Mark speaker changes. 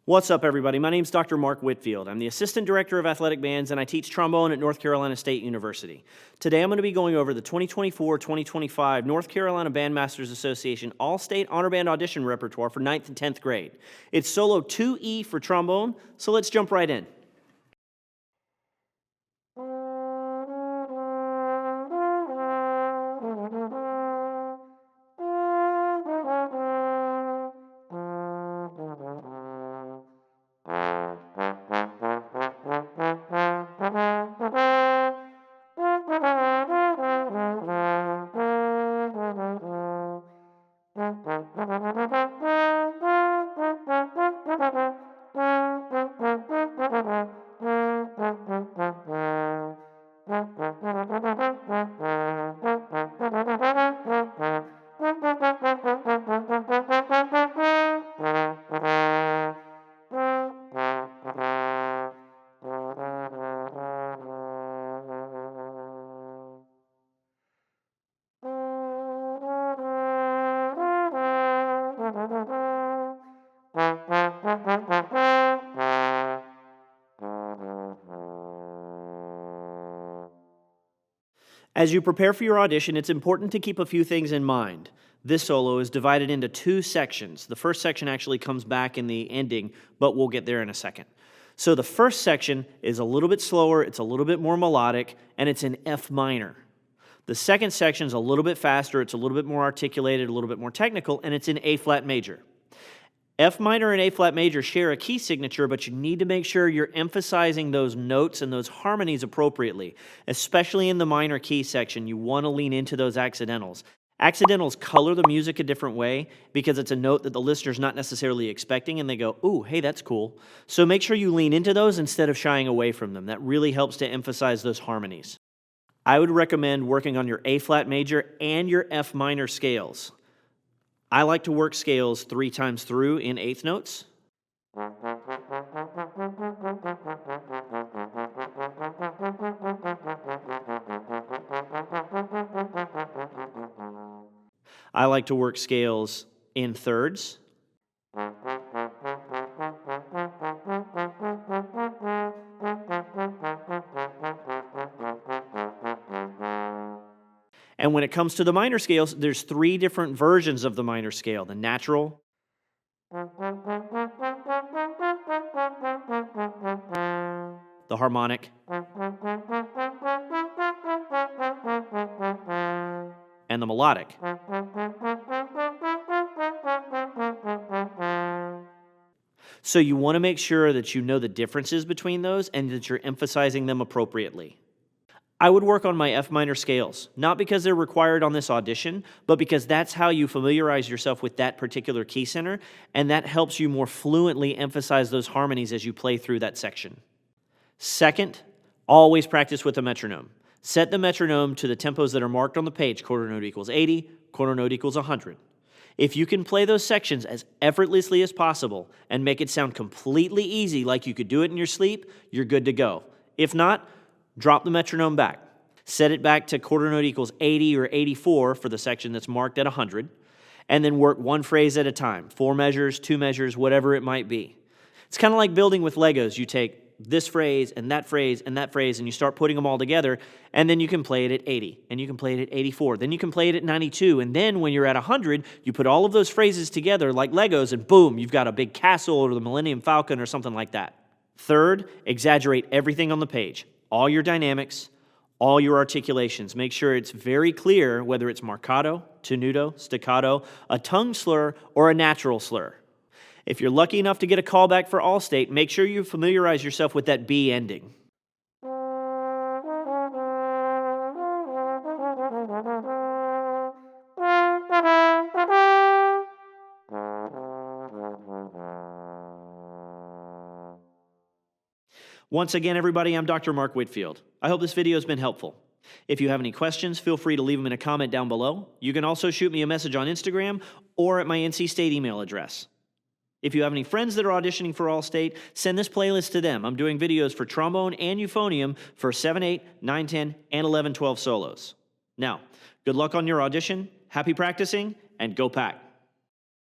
Speaker 1: What's up, everybody? My name's Dr. Mark Whitfield. I'm the Assistant Director of Athletic Bands, and I teach trombone at North Carolina State University. Today, I'm going to be going over the 2024-2025 North Carolina Bandmasters Association All-State Honor Band Audition repertoire for 9th and 10th grade. It's solo 2E for trombone, so let's jump right in. As you prepare for your audition, it's important to keep a few things in mind. This solo is divided into two sections. The first section actually comes back in the ending, but we'll get there in a second. So the first section is a little bit slower, it's a little bit more melodic, and it's in F minor. The second section is a little bit faster, it's a little bit more articulated, a little bit more technical, and it's in A flat major. F minor and A flat major share a key signature, but you need to make sure you're emphasizing those notes and those harmonies appropriately. Especially in the minor key section, you want to lean into those accidentals. Accidentals color the music a different way because it's a note that the listener's not necessarily expecting, and they go, ooh, hey, that's cool. So make sure you lean into those instead of shying away from them. That really helps to emphasize those harmonies. I would recommend working on your A flat major and your F minor scales. I like to work scales 3 times through in eighth notes. I like to work scales in thirds. And when it comes to the minor scales, there's 3 different versions of the minor scale: the natural, the harmonic, and the melodic. So you want to make sure that you know the differences between those and that you're emphasizing them appropriately. I would work on my F minor scales, not because they're required on this audition, but because that's how you familiarize yourself with that particular key center, and that helps you more fluently emphasize those harmonies as you play through that section. Second, always practice with a metronome. Set the metronome to the tempos that are marked on the page: quarter note equals 80, quarter note equals 100. If you can play those sections as effortlessly as possible and make it sound completely easy, like you could do it in your sleep, you're good to go. If not, drop the metronome back. Set it back to quarter note equals 80 or 84 for the section that's marked at 100, and then work one phrase at a time, 4 measures, 2 measures, whatever it might be. It's kind of like building with Legos. You take this phrase and that phrase and that phrase, and you start putting them all together, and then you can play it at 80, and you can play it at 84, then you can play it at 92, and then when you're at 100, you put all of those phrases together like Legos, and boom, you've got a big castle or the Millennium Falcon or something like that. Third, exaggerate everything on the page. All your dynamics, all your articulations. Make sure it's very clear whether it's marcato, tenuto, staccato, a tongue slur, or a natural slur. If you're lucky enough to get a callback for All-State, make sure you familiarize yourself with that B ending. Once again, everybody, I'm Dr. Mark Whitfield. I hope this video has been helpful. If you have any questions, feel free to leave them in a comment down below. You can also shoot me a message on Instagram or at my NC State email address. If you have any friends that are auditioning for All-State, send this playlist to them. I'm doing videos for trombone and euphonium for 7, 8, 9, 10, and 11, 12 solos. Now, good luck on your audition, happy practicing, and go Pack!